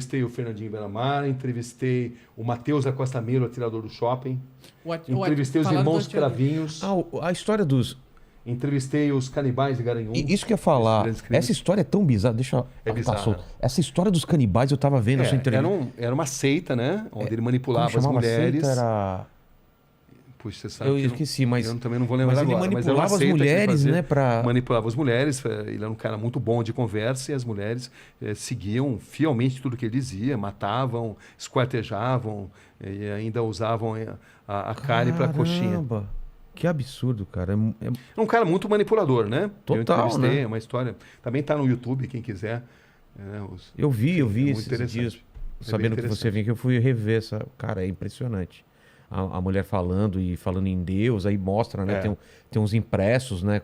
Entrevistei o Fernandinho Beiramar, entrevistei o Matheus Acosta Melo, atirador do shopping. Entrevistei os irmãos Cravinhos. A história dos... Entrevistei os canibais de Garanhuns. Isso que eu ia falar. Essa história é tão bizarra. Deixa eu... É bizarra. Essa história dos canibais eu tava vendo a sua entrevista. Era uma seita, né? Onde ele manipulava as mulheres. Seita era... Puxa, você sabe eu esqueci, mas... Eu também não vou lembrar agora. Mas ele manipulava as mulheres, né? Manipulava as mulheres. Ele era um cara muito bom de conversa e as mulheres seguiam fielmente tudo que ele dizia. Matavam, esquartejavam e ainda usavam a carne para coxinha. Que absurdo, cara. É um cara muito manipulador, né? Total, né? É uma história... Também tá no YouTube, quem quiser. Eu vi esses dias, sabendo que você vinha, que eu fui rever essa... Cara, é impressionante. A mulher falando em Deus, aí mostra, né? Tem uns impressos, né?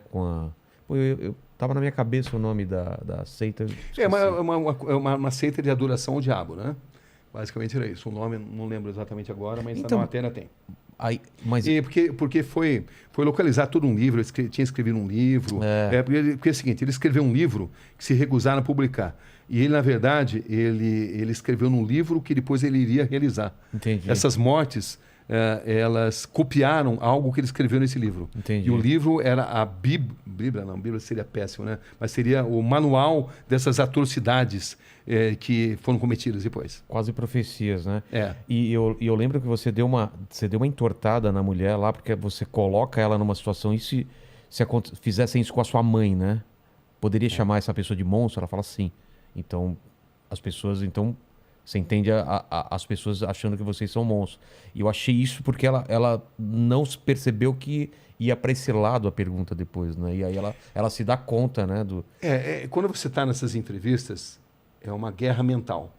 Eu tava na minha cabeça o nome da seita. É uma seita de adoração ao diabo, né? Basicamente era isso. O nome não lembro exatamente agora, mas então, na matéria tem. Porque foi localizar todo um livro, ele tinha escrevido um livro. Porque é o seguinte, ele escreveu um livro que se recusaram a publicar. E ele, na verdade, ele escreveu num livro que depois ele iria realizar. Entendi. Essas mortes... elas copiaram algo que ele escreveu nesse livro. Entendi. E o livro era a Bíblia, não, Bíblia seria péssimo, né? Mas seria o manual dessas atrocidades que foram cometidas depois. Quase profecias, né? É. E eu lembro que você deu uma entortada na mulher lá, porque você coloca ela numa situação, e se fizessem isso com a sua mãe, né? Poderia chamar essa pessoa de monstro? Ela fala sim. Então, as pessoas... Você entende as pessoas achando que vocês são monstros. E eu achei isso porque ela não percebeu que ia para esse lado a pergunta depois, né? E aí ela se dá conta, né? Quando você está nessas entrevistas, é uma guerra mental.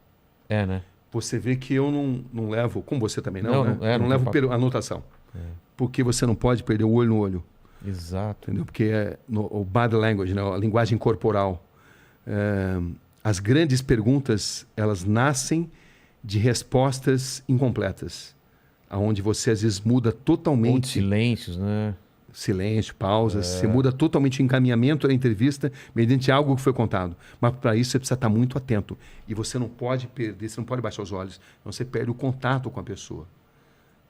É, né? Você vê que eu não levo, como você também não, né? Eu não levo anotação. Porque você não pode perder o olho no olho. Exato. Entendeu? Porque o body language, né? A linguagem corporal. As grandes perguntas, elas nascem de respostas incompletas, aonde você às vezes muda totalmente... Ou de silêncios, né? Silêncio, pausas. Você muda totalmente o encaminhamento da entrevista mediante algo que foi contado. Mas para isso você precisa estar muito atento. E você não pode perder, você não pode baixar os olhos, senão você perde o contato com a pessoa.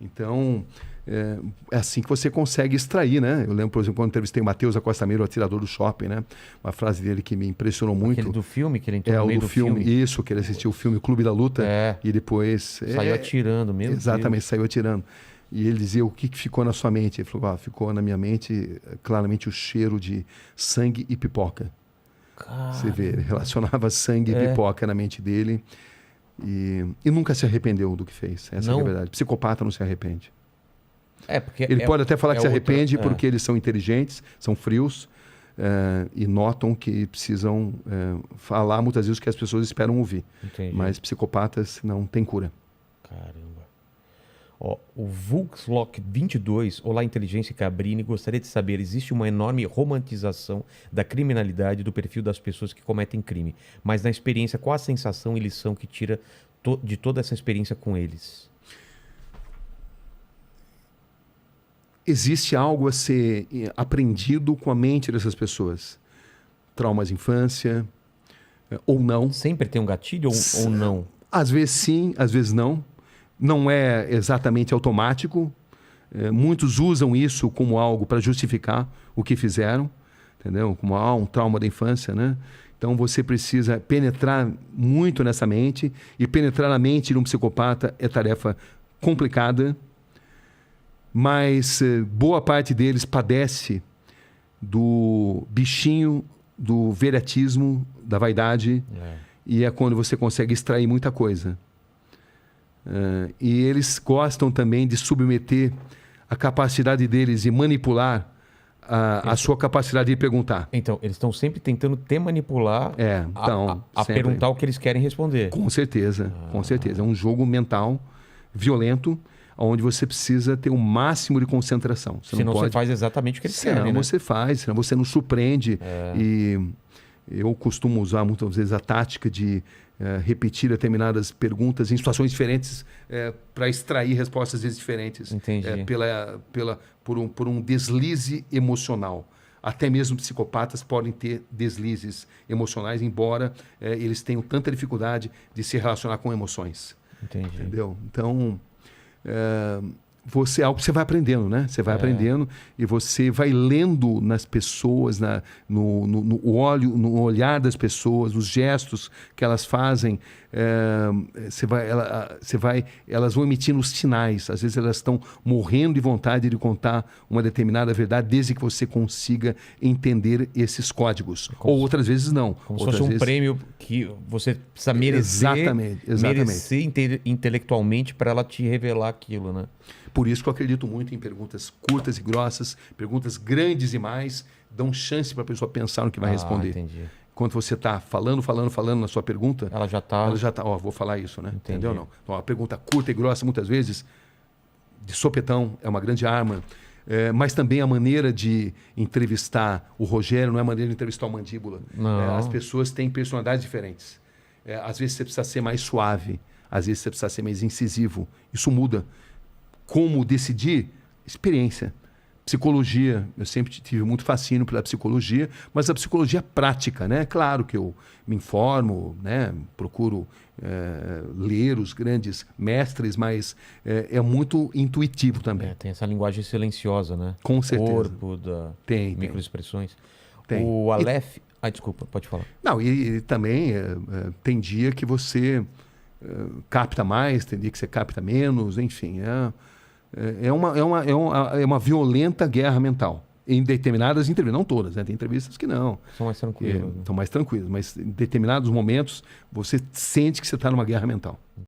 Então, é assim que você consegue extrair, né? Eu lembro, por exemplo, quando entrevistei o Matheus Acosta Melo, o atirador do shopping, né? Uma frase dele que me impressionou muito. Aquele do filme, que ele entrou no meio do filme. Isso, que ele assistiu o filme Clube da Luta e depois... Saiu atirando mesmo. Exatamente, saiu atirando. E ele dizia, o que ficou na sua mente? Ele falou, ficou na minha mente claramente o cheiro de sangue e pipoca. Caramba. Você vê, ele relacionava sangue e pipoca na mente dele. E nunca se arrependeu do que fez. Essa é a verdade. Psicopata não se arrepende. Porque ele pode até falar que se arrepende porque eles são inteligentes, são frios e notam que precisam falar muitas vezes o que as pessoas esperam ouvir. Entendi. Mas psicopatas não têm cura. Caramba. O Vulkslock 22, Olá Inteligência Cabrini, gostaria de saber, existe uma enorme romantização da criminalidade do perfil das pessoas que cometem crime, mas na experiência, qual a sensação e lição que tira de toda essa experiência com eles? Existe algo a ser aprendido com a mente dessas pessoas. Traumas de infância, ou não. Sempre tem um gatilho ou não? Às vezes sim, às vezes não. Não é exatamente automático. Muitos usam isso como algo para justificar o que fizeram, entendeu? Como um trauma da infância, né? Então você precisa penetrar muito nessa mente, e penetrar na mente de um psicopata é tarefa complicada, mas boa parte deles padece do bichinho, do veratismo, da vaidade, e é quando você consegue extrair muita coisa. E eles gostam também de submeter a capacidade deles de manipular a sua capacidade de perguntar. Então, eles estão sempre tentando te manipular a perguntar o que eles querem responder. Com certeza, com certeza. É um jogo mental violento, onde você precisa ter o máximo de concentração. Senão você faz exatamente o que eles querem, né? Você faz, senão você não surpreende. E eu costumo usar muitas vezes a tática de repetir determinadas perguntas em situações diferentes para extrair respostas às vezes diferentes. Entendi. Por um deslize emocional. Até mesmo psicopatas podem ter deslizes emocionais, embora eles tenham tanta dificuldade de se relacionar com emoções. Entendi. Entendeu? Então, é algo que você vai aprendendo, né? Você vai aprendendo e você vai lendo nas pessoas, no olhar das pessoas, nos gestos que elas fazem. Elas vão emitindo os sinais. Às vezes elas estão morrendo de vontade de contar uma determinada verdade, desde que você consiga entender esses códigos. Ou outras vezes não. Como se fosse um prêmio que você precisa merecer, merecer intelectualmente para ela te revelar aquilo, né? Por isso que eu acredito muito em perguntas curtas e grossas, perguntas grandes e mais, dão chance para a pessoa pensar no que vai responder. Entendi. Quando você está falando na sua pergunta, ela já está, vou falar isso, né? Entendi. Entendeu? Não. Então, a pergunta curta e grossa, muitas vezes, de sopetão, é uma grande arma. Mas também a maneira de entrevistar o Rogério não é a maneira de entrevistar o Mandíbula. As pessoas têm personalidades diferentes. Às vezes você precisa ser mais suave, às vezes você precisa ser mais incisivo. Isso muda. Como decidir? Experiência. Psicologia, eu sempre tive muito fascínio pela psicologia, mas a psicologia prática, né? Claro que eu me informo, né? Procuro ler os grandes mestres, mas é muito intuitivo também. Tem essa linguagem silenciosa, né? Com certeza. Corpo, microexpressões. O Aleph... desculpa, pode falar. Não, e também tem dia que você capta mais, tem dia que você capta menos, enfim, é uma violenta guerra mental. Em determinadas entrevistas, não todas, né? Tem entrevistas que não. São mais tranquilas. São mais tranquilas, mas em determinados momentos você sente que você está numa guerra mental.